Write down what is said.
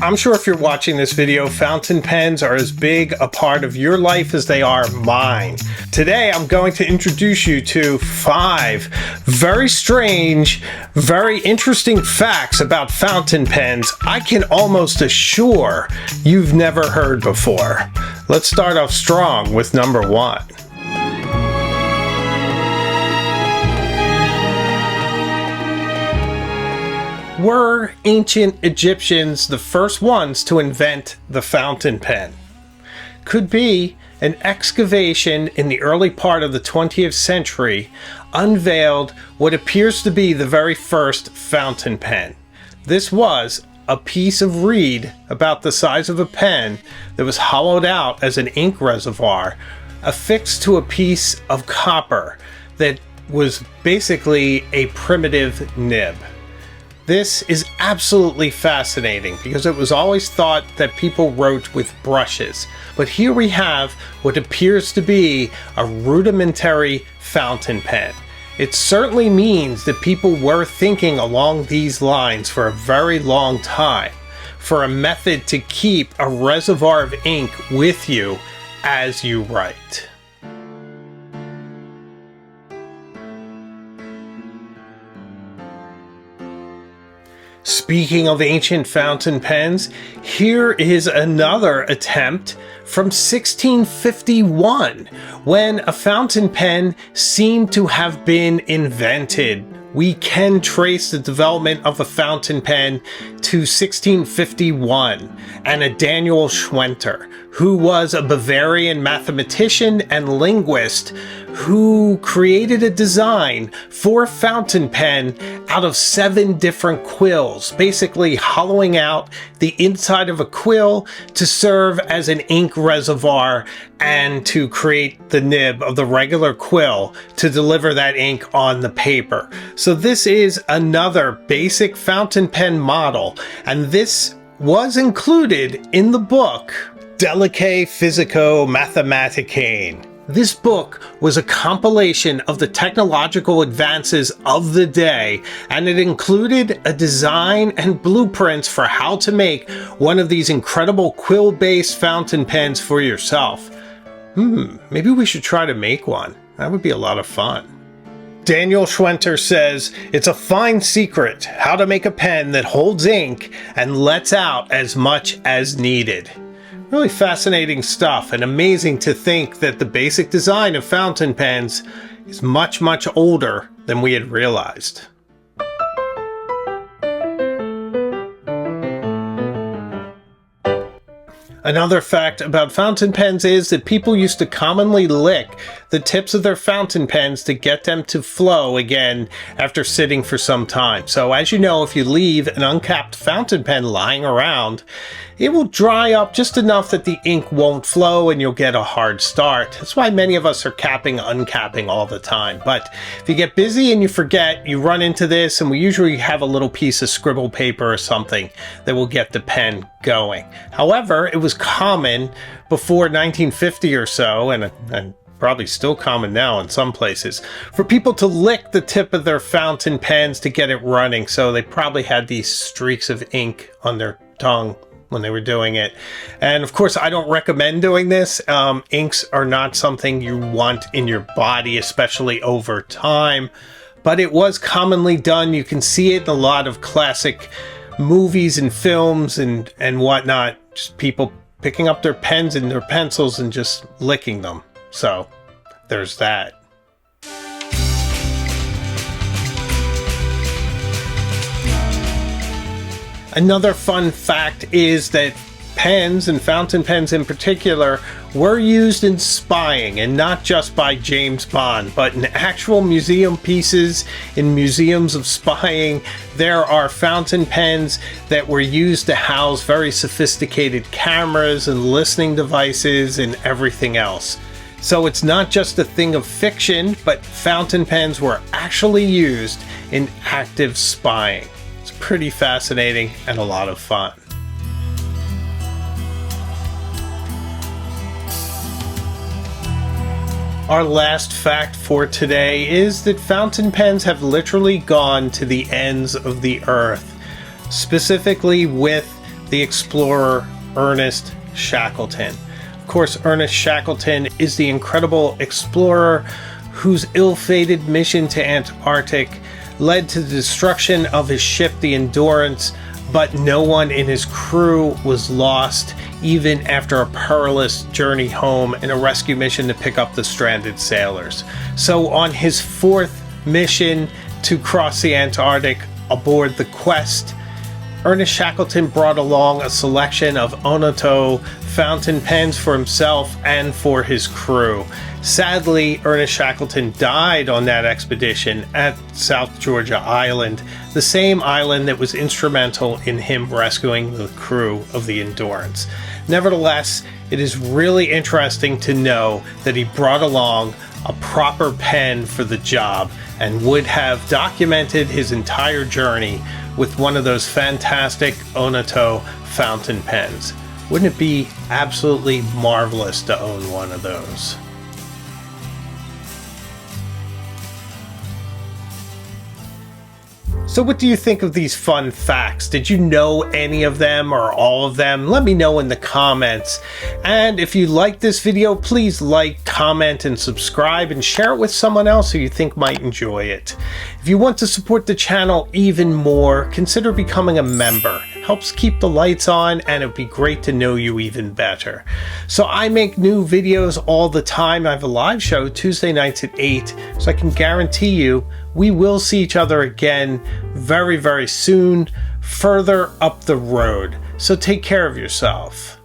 I'm sure if you're watching this video, fountain pens are as big a part of your life as they are mine. Today, I'm going to introduce you to 5 very strange, very interesting facts about fountain pens I can almost assure you've never heard before. Let's start off strong with number 1. Were ancient Egyptians the first ones to invent the fountain pen? Could be an excavation in the early part of the 20th century unveiled what appears to be the very first fountain pen. This was a piece of reed about the size of a pen that was hollowed out as an ink reservoir affixed to a piece of copper that was basically a primitive nib. This is absolutely fascinating because it was always thought that people wrote with brushes. But here we have what appears to be a rudimentary fountain pen. It certainly means that people were thinking along these lines for a very long time for a method to keep a reservoir of ink with you as you write. Speaking of ancient fountain pens, here is another attempt from 1651, when a fountain pen seemed to have been invented. We can trace the development of a fountain pen to 1651 and a Daniel Schwenter, who was a Bavarian mathematician and linguist who created a design for a fountain pen out of 7 different quills, basically hollowing out the inside of a quill to serve as an ink reservoir and to create the nib of the regular quill to deliver that ink on the paper. So this is another basic fountain pen model, and this was included in the book Delicae Physico Mathematicae. This book was a compilation of the technological advances of the day, and it included a design and blueprints for how to make one of these incredible quill-based fountain pens for yourself. Maybe we should try to make one. That would be a lot of fun. Daniel Schwenter says, "It's a fine secret how to make a pen that holds ink and lets out as much as needed." Really fascinating stuff, and amazing to think that the basic design of fountain pens is much, much older than we had realized. Another fact about fountain pens is that people used to commonly lick the tips of their fountain pens to get them to flow again after sitting for some time. So as you know, if you leave an uncapped fountain pen lying around, it will dry up just enough that the ink won't flow and you'll get a hard start. That's why many of us are capping, uncapping all the time. But if you get busy and you forget, you run into this, and we usually have a little piece of scribble paper or something that will get the pen going. However, it was common before 1950 or so, and probably still common now in some places, for people to lick the tip of their fountain pens to get it running. So they probably had these streaks of ink on their tongue when they were doing it. And of course, I don't recommend doing this. Inks are not something you want in your body, especially over time, but it was commonly done. You can see it in a lot of classic movies and films and whatnot. Just people picking up their pens and their pencils and just licking them. So there's that. Another fun fact is that pens, and fountain pens in particular, were used in spying, and not just by James Bond, but in actual museum pieces, in museums of spying. There are fountain pens that were used to house very sophisticated cameras and listening devices and everything else. So it's not just a thing of fiction, but fountain pens were actually used in active spying. It's pretty fascinating and a lot of fun. Our last fact for today is that fountain pens have literally gone to the ends of the earth, specifically with the explorer Ernest Shackleton. Of course, Ernest Shackleton is the incredible explorer whose ill-fated mission to Antarctic led to the destruction of his ship, the Endurance, but no one in his crew was lost, even after a perilous journey home and a rescue mission to pick up the stranded sailors. So on his fourth mission to cross the Antarctic aboard the Quest, Ernest Shackleton brought along a selection of Onoto fountain pens for himself and for his crew. Sadly, Ernest Shackleton died on that expedition at South Georgia Island, the same island that was instrumental in him rescuing the crew of the Endurance. Nevertheless, it is really interesting to know that he brought along a proper pen for the job and would have documented his entire journey with one of those fantastic Onoto fountain pens. Wouldn't it be absolutely marvelous to own one of those? So what do you think of these fun facts? Did you know any of them or all of them? Let me know in the comments. And if you like this video, please like, comment, and subscribe, and share it with someone else who you think might enjoy it. If you want to support the channel even more, consider becoming a member. Helps keep the lights on, and it'd be great to know you even better. So I make new videos all the time. I have a live show Tuesday nights at 8, so I can guarantee you we will see each other again very, very soon, further up the road. So take care of yourself.